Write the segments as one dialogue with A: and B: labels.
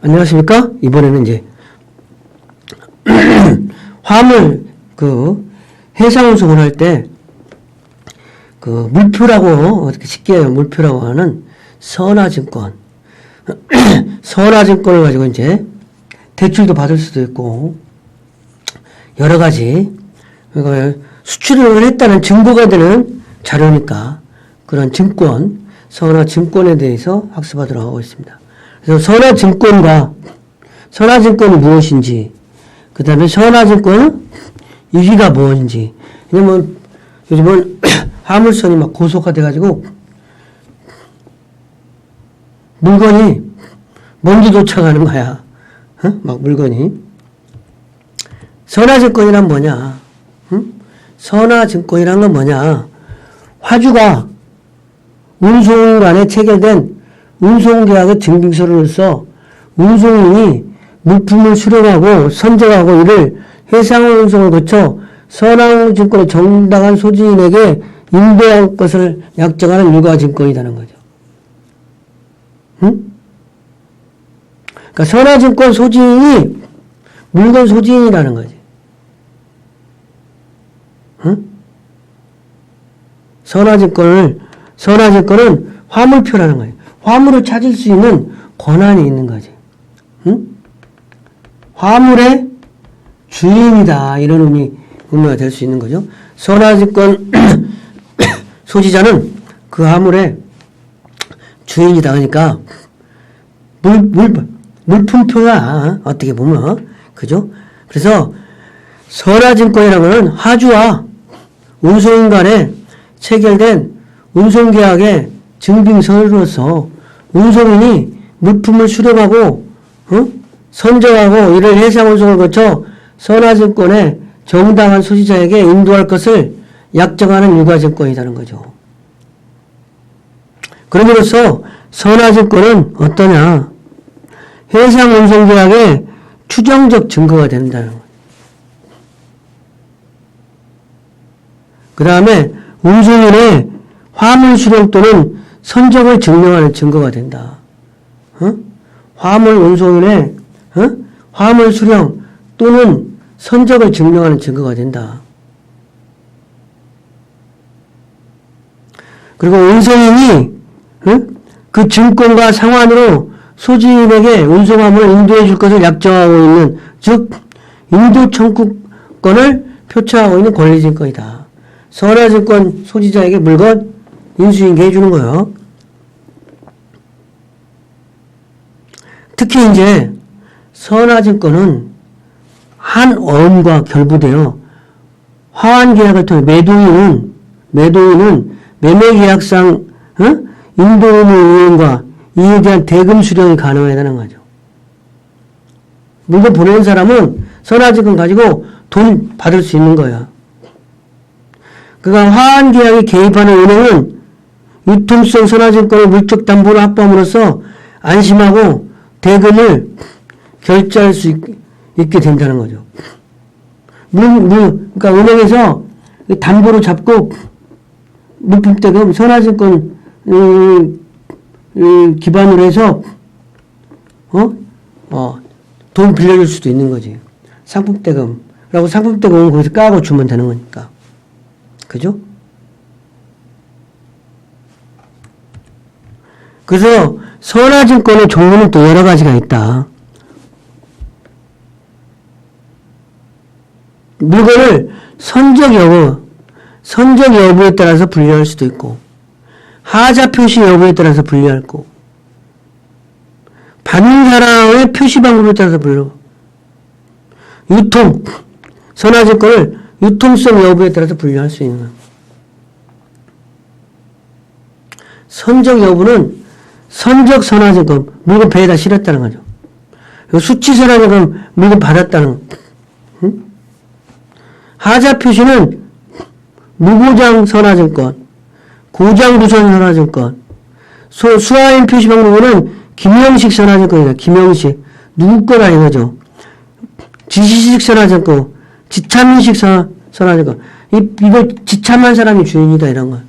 A: 안녕하십니까? 이번에는 이제 화물 해상운송을 할 때 물표라고 어떻게 쉽게 물표라고 하는 선화증권 선화증권을 가지고 이제 대출도 받을 수도 있고 여러 가지 수출을 했다는 증거가 되는 자료니까 그런 증권 선화증권에 대해서 학습하도록 하고 있습니다. 그래서 선화증권이 무엇인지, 그 다음에 선화증권은 유기가 무엇인지. 왜냐면 요즘은 화물선이 막 고속화돼가지고 물건이 먼저 도착하는 거야. 막 물건이. 선화증권이란 뭐냐? 선화증권이란 건 뭐냐? 화주가 운송 간에 체결된 운송계약의 증빙서로서 운송인이 물품을 수령하고 선적하고 이를 해상운송을 거쳐 선화증권의 정당한 소지인에게 인도할 것을 약정하는 유가증권이라는 거죠. 그러니까 선화증권 소지인이 물건 소지인이라는 거지. 선화증권은 화물표라는 거예요. 화물을 찾을 수 있는 권한이 있는 거지. 화물의 주인이다. 이런 의미가 될 수 있는 거죠. 선화증권 소지자는 그 화물의 주인이다. 그러니까 물품표야. 어떻게 보면. 그죠? 그래서 선화증권이라는 것은 화주와 운송인 간에 체결된 운송계약의 증빙서로서 운송인이 물품을 수령하고 선정하고 이를 해상운송을 거쳐 선화증권의 정당한 소지자에게 인도할 것을 약정하는 유가증권이라는 거죠. 그럼으로써 선화증권은 어떠냐? 해상운송계약의 추정적 증거가 된다는 거예요. 그 다음에 운송인의 화물 수령 또는 선적을 증명하는 증거가 된다. 화물 운송인의 화물 수령 또는 선적을 증명하는 증거가 된다. 그리고 운송인이 그 증권과 상환으로 소지인에게 운송함을 인도해 줄 것을 약정하고 있는, 즉 인도 청구권을 표창하고 있는 권리증권이다. 선화증권 소지자에게 물건 인수인계 해주는 거예요. 특히 이제 선화증권은 한 어음과 결부되어 화환계약을 통해 매도인은 매매계약상 인도 의무 이행과 이에 대한 대금 수령이 가능하다는 거죠. 물건 보내는 사람은 선화증권 가지고 돈 받을 수 있는 거야. 그러니까 화환계약에 개입하는 은행은 유통성 선화증권의 물적 담보를 확보함으로써 안심하고 대금을 결제할 수 있게 된다는 거죠. 그러니까 은행에서 담보로 잡고 물품대금 선화증권 기반으로 해서 돈 빌려줄 수도 있는 거지. 상품대금라고 상품대금은 거기서 까고 주면 되는 거니까. 그죠? 그래서 선화증권의 종류는 또 여러 가지가 있다. 물건을 선적 여부에 따라서 분류할 수도 있고, 하자 표시 여부에 따라서 분류할 거, 받는 사람의 표시 방법에 따라서 분류, 선화증권을 유통성 여부에 따라서 분류할 수 있는 거야. 선적 여부는 선적 선화증권, 물건 배에다 실었다는 거죠. 수치 선화증권, 물건 받았다는 거. 하자 표시는 무고장 선화증권, 고장 부선 선화증권, 수화인 표시 방법은 김영식 선화증권이다. 김영식. 누구 거라 이거죠. 지시식 선화증권, 지참인식 선화증권. 이거 지참한 사람이 주인이다, 이런 거.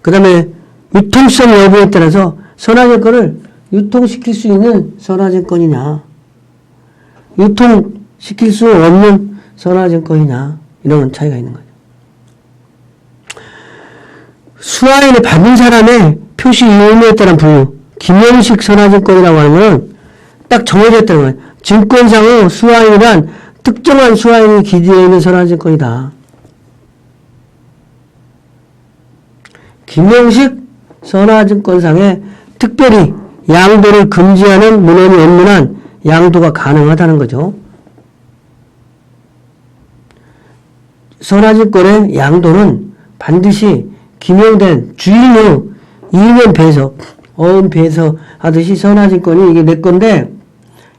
A: 그 다음에 유통성 여부에 따라서 선화증권을 유통시킬 수 있는 선화증권이냐, 유통시킬 수 없는 선화증권이냐, 이런 차이가 있는 거죠. 수화인을 받은 사람의 표시 의무에 따른 분류, 김영식 선화증권이라고 하는 건 딱 정해져 있다는 거예요. 증권상의 수화인이란 특정한 수화인이 기재되어 있는 선화증권이다. 김영식 선화증권상에 특별히 양도를 금지하는 문헌이 없는 한 양도가 가능하다는 거죠. 선화증권의 양도는 반드시 기명된 주인의 이면 배서, 어음 배서 하듯이 선화증권이 이게 내 건데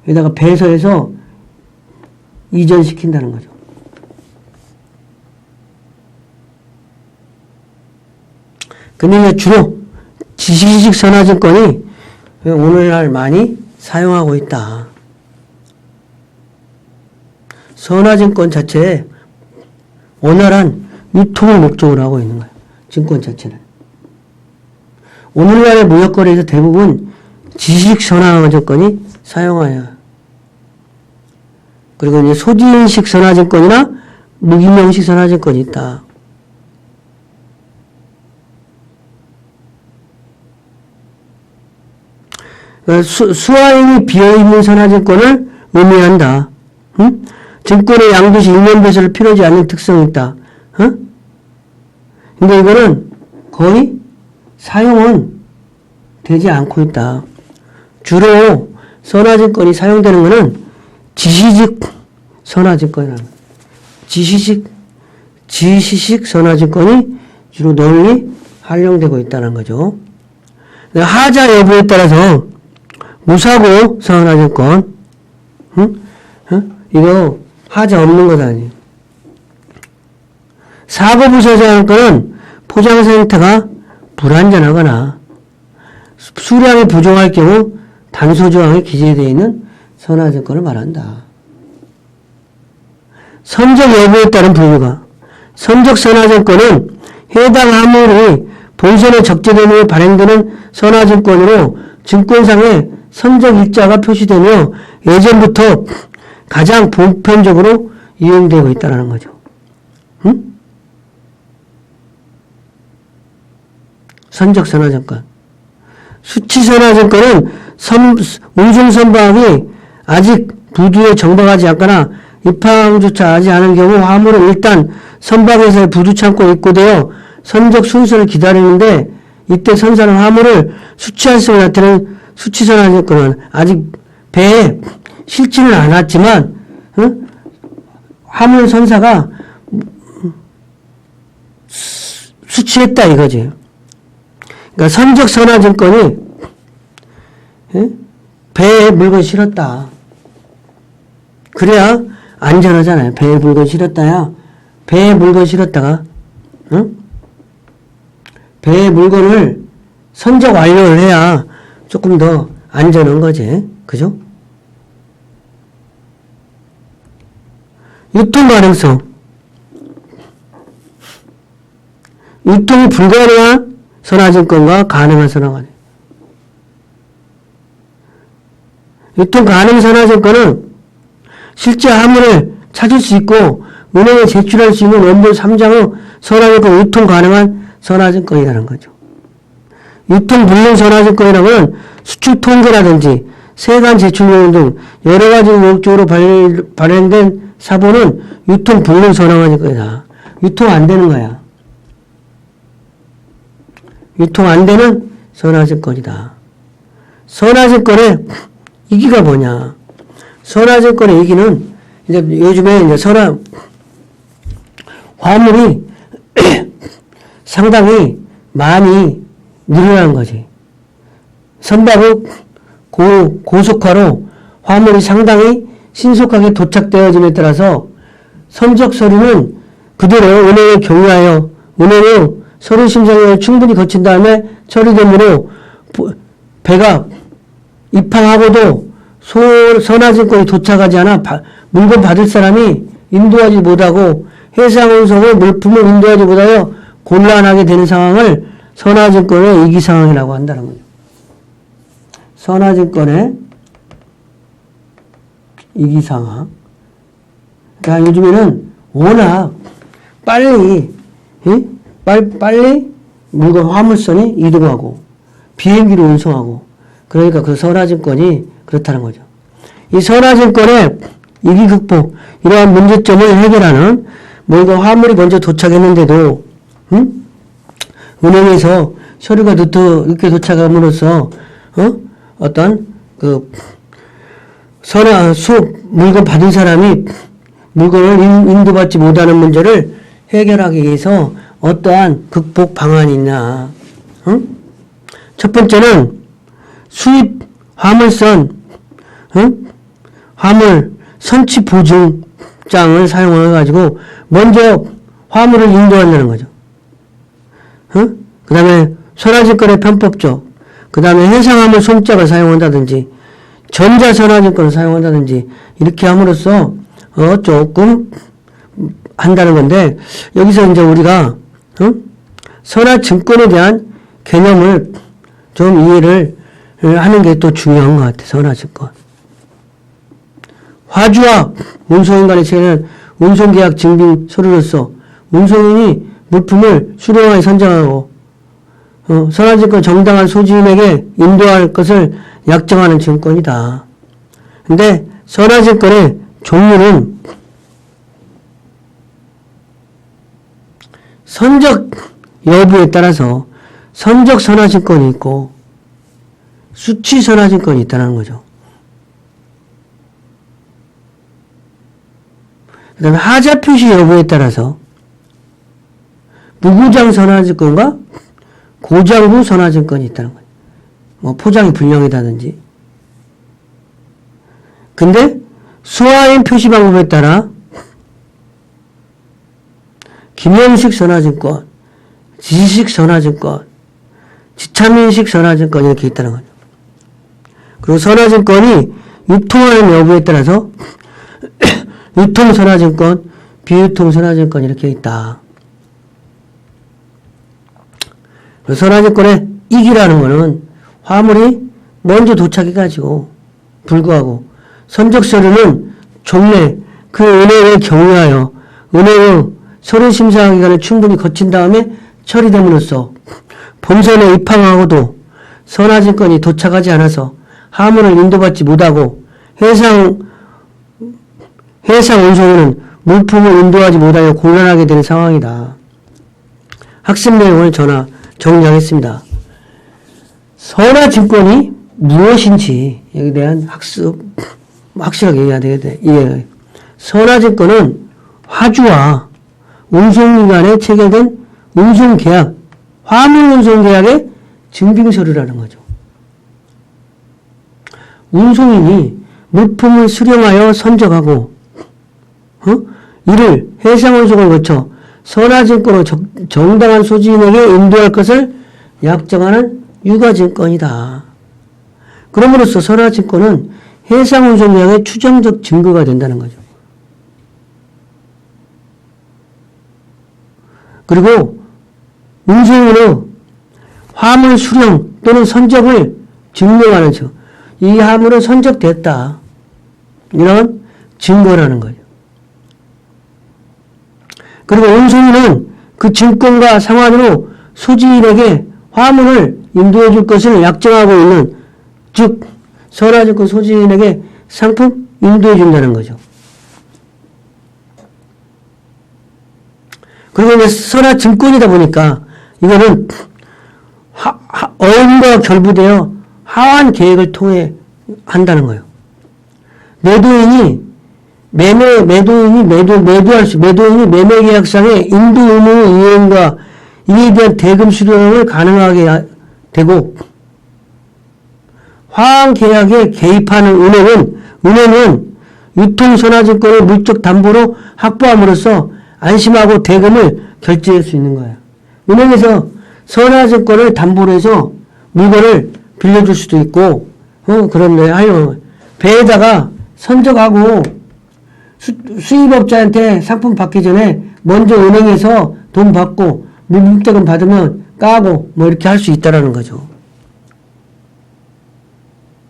A: 여기다가 배서해서 이전시킨다는 거죠. 근데 주로 지시직 선화증권이 오늘날 많이 사용하고 있다. 선화증권 자체에 원활한 유통을 목적으로 하고 있는 거예요. 증권 자체는. 오늘날의 무역거래에서 대부분 지시직 선화증권이 사용하여. 그리고 이제 소지인식 선화증권이나 무기명식 선화증권이 있다. 수화인이 비어있는 선화증권을 의미한다. 응? 증권의 양도시 일면 배설을 필요하지 않는 특성이 있다. 응? 근데 이거는 거의 사용은 되지 않고 있다. 주로 선화증권이 사용되는 것은 지시직 선화증권이라는 거예요. 지시식 선화증권이 주로 널리 활용되고 있다는 거죠. 하자 여부에 따라서 무사고 선화증권, 응? 응? 이거 하자 없는 것 아니에요. 사고부서선화증권은 포장사 형태가 불완전하거나 수량이 부족할 경우 단소조항에 기재되어 있는 선화증권을 말한다. 선적 여부에 따른 분류가 선적 선화증권은 해당 화물이 본선에 적재된 후에 발행되는 선화증권으로 증권상에 선적 일자가 표시되며 예전부터 가장 보편적으로 이용되고 있다는 거죠. 응? 선적 선화증권. 수치 선화증권은 운송 선박이 아직 부두에 정박하지 않거나 입항조차 하지 않은 경우 화물은 일단 선박에서의 부두 창고에 입고되어 선적 순서를 기다리는데 이때 선사는 화물을 수치할 수 나타내는 수치 선화증권은 아직 배에 실지는 않았지만 응? 화물 선사가 수치했다 이거지. 그러니까 선적 선화증권이 배에 물건 실었다. 그래야 안전하잖아요. 배에 물건 실었다야. 배에 물건 실었다가 응? 배에 물건을 선적 완료를 해야 조금 더 안전한 거지. 그죠? 유통 가능성. 유통이 불가능한 선화증권과 가능한 선화증권. 유통 가능 선화증권은 실제 화물을 찾을 수 있고 은행에 제출할 수 있는 원본 3장의 선화증권 유통 가능한 선화증권이라는 거죠. 유통 불능 선화증권이라면 수출 통계라든지 세관 제출 요령 등 여러 가지 목적으로 발행된 사본은 유통 불능 선화증권이다. 유통 안 되는 거야. 유통 안 되는 선화증권이다. 선화증권의 이기가 뭐냐? 선화증권의 이기는 이제 요즘에 이제 화물이 상당히 많이 늘어난 거지. 선박의 고속화로 화물이 상당히 신속하게 도착되어짐에 따라서 선적 서류는 그대로 은행에 경유하여 은행의 서류 심사를 충분히 거친 다음에 처리되므로 배가 입항하고도 선화증권이 도착하지 않아 물건 받을 사람이 인도하지 못하고 해상 운송의 물품을 인도하지 못하여 곤란하게 되는 상황을 선화증권의 이기상황이라고 한다는 거죠. 선화증권의 이기상황. 그러니까 요즘에는 워낙 빨리 물건 화물선이 이동하고 비행기로 운송하고 그러니까 그 선화증권이 그렇다는 거죠. 이 선화증권의 위기 극복, 이러한 문제점을 해결하는 물건 화물이 먼저 도착했는데도 은행에서 서류가 늦게 도착함으로써 어떤 그 물건 받은 사람이 물건을 인도받지 못하는 문제를 해결하기 위해서 어떠한 극복 방안이 있나? 첫 번째는 수입 화물선, 화물 선취 보증장을 사용해가지고 먼저 화물을 인도한다는 거죠. 그 다음에 선화증권의 편법적, 그 다음에 해상화물 송장을 사용한다든지, 전자선화증권을 사용한다든지, 이렇게 함으로써, 조금 한다는 건데, 여기서 이제 우리가, 선화증권에 대한 개념을 좀 이해를 하는 게 또 중요한 것 같아요. 선화증권. 화주와 운송인 간의 체계는 운송계약 증빙 서류로서 운송인이 물품을 수령하여 선정하고 선화증권 정당한 소지인에게 인도할 것을 약정하는 증권이다. 근데 선화증권의 종류는 선적 여부에 따라서 선적 선화증권이 있고 수취 선화증권이 있다는 거죠. 그 다음에 하자 표시 여부에 따라서 무구장 선화증권과 고장부 선화증권이 있다는 거예요. 뭐 포장이 불량이다든지. 근데 수화인 표시 방법에 따라 김영식 선화증권, 지식 선화증권, 지참인식 선화증권 이렇게 있다는 거죠. 그리고 선화증권이 유통하는 여부에 따라서 유통선화증권, 비유통선화증권 이렇게 있다. 선화증권의 이기라는 거는 화물이 먼저 도착해가지고 불구하고 선적서류는 종래 그 은행에 경유하여 은행의 서류심사기간을 충분히 거친 다음에 처리됨으로써 본선에 입항하고도 선화증권이 도착하지 않아서 화물을 인도받지 못하고 해상 운송은 물품을 인도하지 못하여 곤란하게 되는 상황이다. 학습 내용을 정리하겠습니다. 선화증권이 무엇인지 여기에 대한 확실하게 이해해야 되겠다. 선화증권은 화주와 운송인 간에 체결된 운송계약, 화물 운송계약의 증빙서류라는 거죠. 운송인이 물품을 수령하여 선적하고 이를 해상운송을 거쳐 선화증권으로 정당한 소지인에게 인도할 것을 약정하는 유가증권이다. 그럼으로써 선화증권은 해상운송계약의 추정적 증거가 된다는 거죠. 그리고 운송인의 화물 수령 또는 선적을 증명하는 이 화물은 선적됐다. 이런 증거라는 거죠. 그리고 운송인은 그 증권과 상환으로 소지인에게 화물을 인도해 줄 것을 약정하고 있는, 즉 선화증권 소지인에게 상품 인도해 준다는 거죠. 그리고 이제 선화증권이다 보니까 이거는 어음과 결부되어 하환 계획을 통해 한다는 거예요. 매도인이 매도인이 매매 계약상의 인도 의무 이행과 이에 대한 대금 수령을 가능하게 되고, 화환 계약에 개입하는 은행은 유통선화증권을 물적 담보로 확보함으로써 안심하고 대금을 결제할 수 있는 거예요. 은행에서 선화증권을 담보로 해서 물건을 빌려줄 수도 있고, 그런데 배에다가 선적하고 수입업자한테 상품 받기 전에 먼저 은행에서 돈 받고 물품대금 받으면 까고 뭐 이렇게 할 수 있다라는 거죠.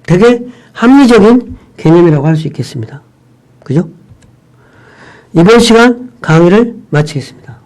A: 되게 합리적인 개념이라고 할 수 있겠습니다. 그죠? 이번 시간 강의를 마치겠습니다.